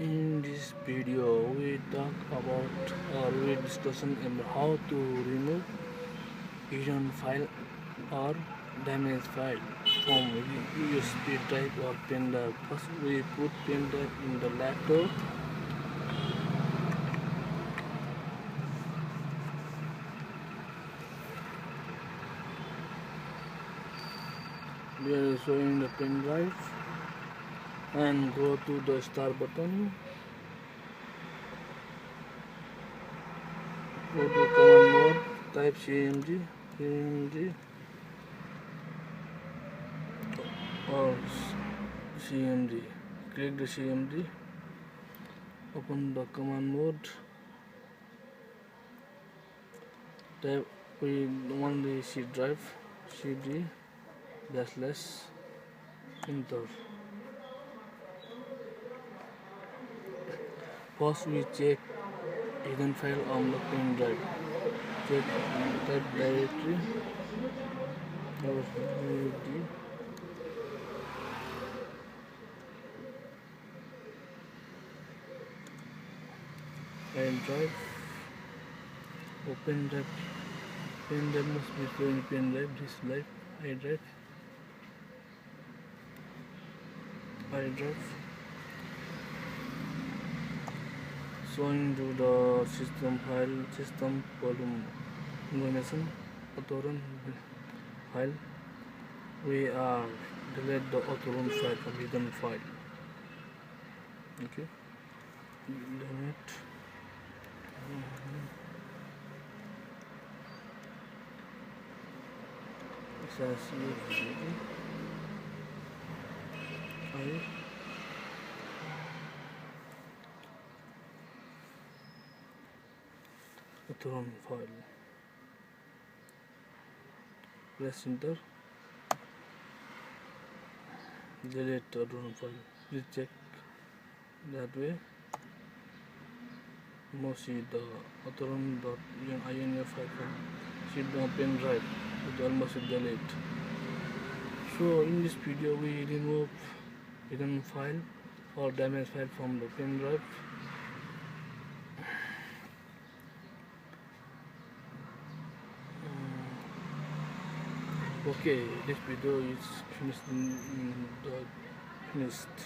In this video, we talk about we discussion about how to remove hidden file or damaged file from USB drive or pen drive. First, we put pen drive in the laptop. We are showing the pen drive and go to the start button. Go to command mode, type cmd or cmd. Click the cmd, open the command mode, type we want the C drive, cd / enter. First we check hidden file on the pen drive. Check type directory or cd and drive. Open drive. Pen drive must be showing pen drive. This drive I drive. Showing to the system file, system volume information, autorun file. We are delete the autorun file from hidden file. Okay, delete. Autorun file. Press enter. Delete the autorun file. Please check that way. Now see the autorun.inf file. See the pen drive. It almost delete. So in this video we remove hidden file or damaged file from the pen drive. Okay, this video is finished.